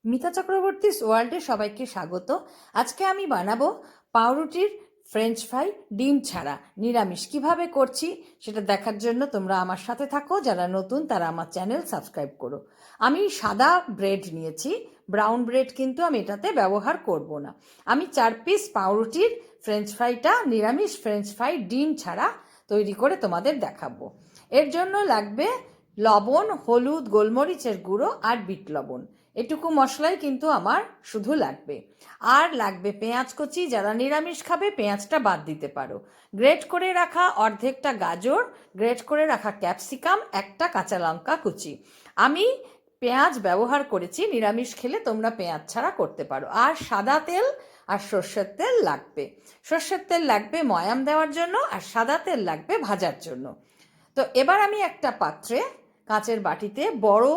মিতা চক্রবর্তীস ওয়ার্ল্ডে সবাইকে স্বাগত। আজকে আমি বানাবো পাউরুটির ফ্রেঞ্চ ফ্রাই ডিম ছাড়া নিরামিষ। কিভাবে করছি সেটা দেখার জন্য তোমরা আমার সাথে থাকো। যারা নতুন তারা আমার চ্যানেল সাবস্ক্রাইব করো। আমি সাদা ব্রেড নিয়েছি, ব্রাউন ব্রেড কিন্তু আমি এটাতে ব্যবহার করব না। আমি 4 পিস পাউরুটির ফ্রেঞ্চ ফ্রাইটা নিরামিষ ফ্রেঞ্চ ফ্রাই ডিম ছাড়া তৈরি করে তোমাদের দেখাবো। এর জন্য লাগবে লবণ, হলুদ, গোলমরিচের গুঁড়ো আর বিট লবণ। এটুকু মশলাই কিন্তু আমার শুধু লাগবে। আর লাগবে পেঁয়াজ কুচি, যারা নিরামিষ খাবে পেঁয়াজটা বাদ দিতে পারো। গ্রেট করে রাখা অর্ধেকটা গাজর, গ্রেট করে রাখা ক্যাপসিকাম, একটা কাঁচা লঙ্কা কুচি। আমি পেঁয়াজ ব্যবহার করেছি, নিরামিষ খেলে তোমরা পেঁয়াজ ছাড়া করতে পারো। আর সাদা তেল আর সর্ষের তেল লাগবে। সর্ষের তেল লাগবে ময়াম দেওয়ার জন্য, আর সাদা তেল লাগবে ভাজার জন্য। তো এবার আমি একটা পাত্রে কাঁচের বাটিতে বড়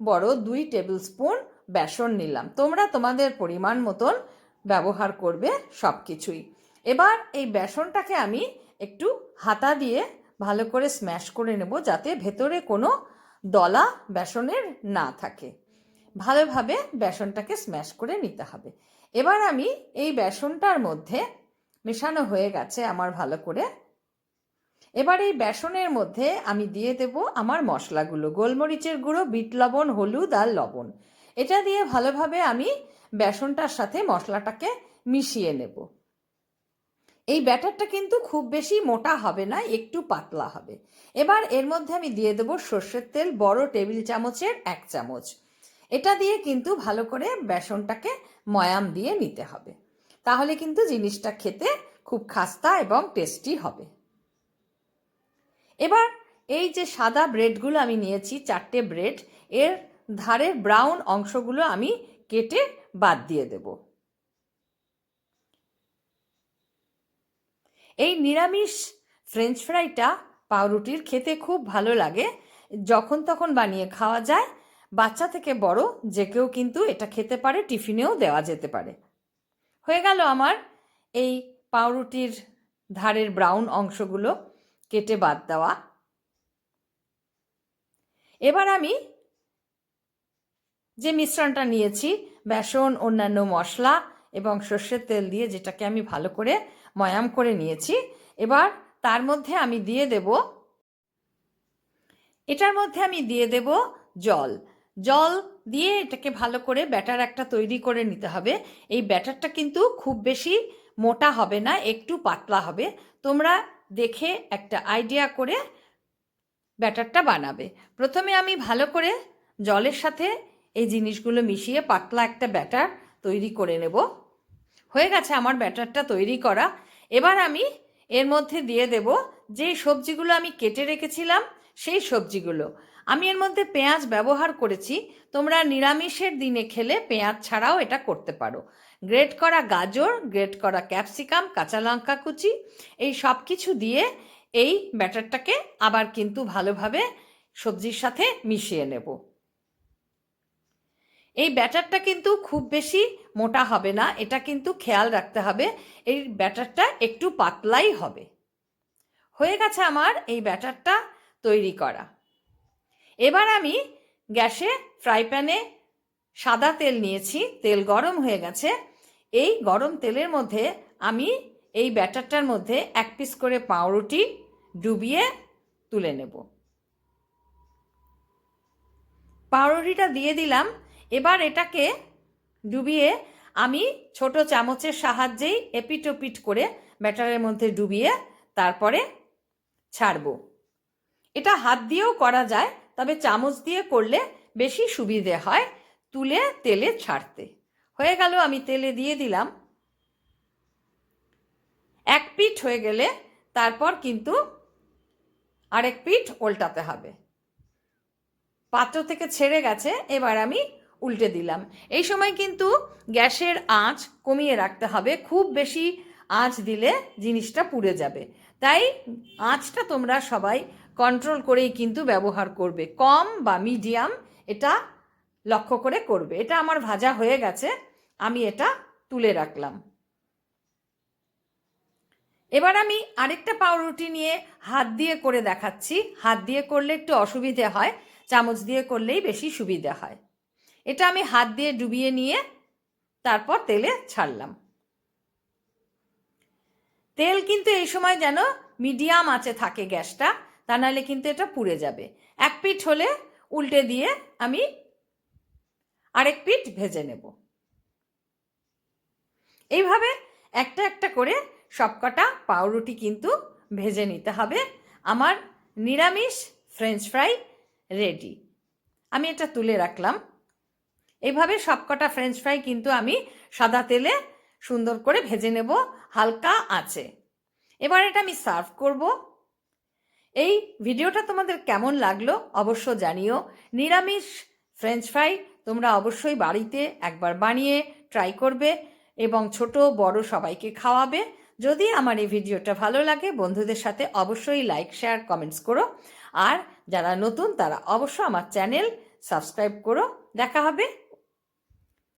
বড় 2 টেবিল স্পুন বেসন নিলাম। তোমরা তোমাদের পরিমাণ মতন ব্যবহার করবে সব কিছুই। এবার এই বেসনটাকে আমি একটু হাতা দিয়ে ভালো করে স্ম্যাশ করে নেব, যাতে ভেতরে কোনো দলা বেসনের না থাকে। ভালোভাবে বেসনটাকে স্ম্যাশ করে নিতে হবে। এবার আমি এই বেসনটার মধ্যে মেশানো হয়ে গেছে আমার ভালো করে। এবার এই বেসনের মধ্যে আমি দিয়ে দেব আমার মশলাগুলো, গোলমরিচের গুঁড়ো, বিট লবণ, হলুদ আর লবণ। এটা দিয়ে ভালোভাবে আমি বেসনটার সাথে মশলাটাকে মিশিয়ে নেব। এই ব্যাটারটা কিন্তু খুব বেশি মোটা হবে না, একটু পাতলা হবে। এবার এর মধ্যে আমি দিয়ে দেব সর্ষের তেল, বড় টেবিল চামচের 1 চামচ। এটা দিয়ে কিন্তু ভালো করে বেসনটাকে ময়াম দিয়ে নিতে হবে। তাহলে কিন্তু জিনিসটা খেতে খুব খাস্তা এবং টেস্টি হবে। এবার এই যে সাদা ব্রেডগুলো আমি নিয়েছি, 4টে ব্রেড, এর ধারের ব্রাউন অংশগুলো আমি কেটে বাদ দিয়ে দেব। এই নিরামিষ ফ্রেঞ্চ ফ্রাইটা পাউরুটির খেতে খুব ভালো লাগে, যখন তখন বানিয়ে খাওয়া যায়। বাচ্চা থেকে বড় যে কেউ কিন্তু এটা খেতে পারে, টিফিনেও দেওয়া যেতে পারে। হয়ে গেল আমার এই পাউরুটির ধারের ব্রাউন অংশগুলো কেটে বাদ দেওয়া। এবার আমি যে মিশ্রণটা নিয়েছি, বেসন, অন্যান্য মশলা এবং সর্ষের তেল দিয়ে, যেটাকে আমি ভালো করে ময়াম করে নিয়েছি, এবার তার মধ্যে আমি দিয়ে দেব, এটার মধ্যে আমি দিয়ে দেব জল। জল দিয়ে এটাকে ভালো করে ব্যাটার একটা তৈরি করে নিতে হবে। এই ব্যাটারটা কিন্তু খুব বেশি মোটা হবে না, একটু পাতলা হবে। তোমরা দেখে একটা আইডিয়া করে ব্যাটারটা বানাবে। প্রথমে আমি ভালো করে জলের সাথে এই জিনিসগুলো মিশিয়ে পাতলা একটা ব্যাটার তৈরি করে নেব। হয়ে গেছে আমার ব্যাটারটা তৈরি করা। এবার আমি এর মধ্যে দিয়ে দেব যে সবজিগুলো আমি কেটে রেখেছিলাম, সেই সবজিগুলো। আমি এর মধ্যে পেঁয়াজ ব্যবহার করেছি। তোমরা নিরামিষের দিনে খেলে পেঁয়াজ ছাড়াও এটা করতে পারো। গ্রেট করা গাজর, গ্রেট করা ক্যাপসিকাম, কাঁচা লঙ্কা কুচি, এই সব কিছু দিয়ে এই ব্যাটারটাকে আবার কিন্তু ভালোভাবে সবজির সাথে মিশিয়ে নেব। এই ব্যাটারটা কিন্তু খুব বেশি মোটা হবে না, এটা কিন্তু খেয়াল রাখতে হবে। এই ব্যাটারটা একটু পাতলাই হবে। হয়ে গেছে আমার এই ব্যাটারটা তৈরি করা। এবার আমি গ্যাসে ফ্রাই প্যানে সাদা তেল নিয়েছি, তেল গরম হয়ে গেছে। এই গরম তেলের মধ্যে আমি এই ব্যাটারটার মধ্যে 1 পিস করে পাউরুটি ডুবিয়ে তুলে নেব। পাউরুটিটা দিয়ে দিলাম। এবার এটাকে ডুবিয়ে আমি ছোট চামচের সাহায্যেই এপিট ওপিট করে ব্যাটারের মধ্যে ডুবিয়ে তারপরে ছাড়ব। এটা হাত দিয়েও করা যায়, তবে চামচ দিয়ে করলে বেশি সুবিধে হয় তুলে তেলে ছাড়তে। হয়ে গেল, আমি তেলে দিয়ে দিলাম। 1 পিঠ হয়ে গেলে তারপর কিন্তু আরেক পিঠ উল্টাতে হবে। পাত্র থেকে ছেড়ে গেছে, এবার আমি উল্টে দিলাম। এই সময় কিন্তু গ্যাসের আঁচ কমিয়ে রাখতে হবে, খুব বেশি আঁচ দিলে জিনিসটা পুড়ে যাবে। তাই আঁচটা তোমরা সবাই কন্ট্রোল করেই কিন্তু ব্যবহার করবে, কম বা মিডিয়াম এটা লক্ষ্য করে করবে। এটা আমার ভাজা হয়ে গেছে, আমি এটা তুলে রাখলাম। এবার আমি আরেকটা পাউরুটি নিয়ে হাত দিয়ে করে দেখাচ্ছি। হাত দিয়ে করলে একটু অসুবিধে হয়, চামচ দিয়ে করলেই বেশি সুবিধে হয়। এটা আমি হাত দিয়ে ডুবিয়ে নিয়ে তারপর তেলে ছাড়লাম। তেল কিন্তু এই সময় যেন মিডিয়াম আঁচে থাকে গ্যাসটা, তা নাহলে কিন্তু এটা পুড়ে যাবে। এক পিঠ হলে উল্টে দিয়ে আমি আরেক পিঠ ভেজে নেব। এইভাবে একটা একটা করে সবকটা পাউরুটি কিন্তু ভেজে নিতে হবে। আমার নিরামিষ ফ্রেঞ্চ ফ্রাই রেডি। আমি এটা তুলে রাখলাম। এইভাবে সবকটা ফ্রেঞ্চ ফ্রাই কিন্তু আমি সাদা তেলে সুন্দর করে ভেজে নেব হালকা আঁচে। এবার এটা আমি সার্ভ করব। এই ভিডিওটা তোমাদের কেমন লাগলো অবশ্য জানিও। নিরামিষ ফ্রেঞ্চ ফ্রাই তোমরা অবশ্যই বাড়িতে একবার বানিয়ে ট্রাই করবে এবং ছোট বড় সবাইকে খাওয়াবে। যদি আমার এই ভিডিওটা ভালো লাগে বন্ধুদের সাথে অবশ্যই লাইক শেয়ার কমেন্টস করো। আর যারা নতুন তারা অবশ্য আমার চ্যানেল সাবস্ক্রাইব করো। দেখা হবে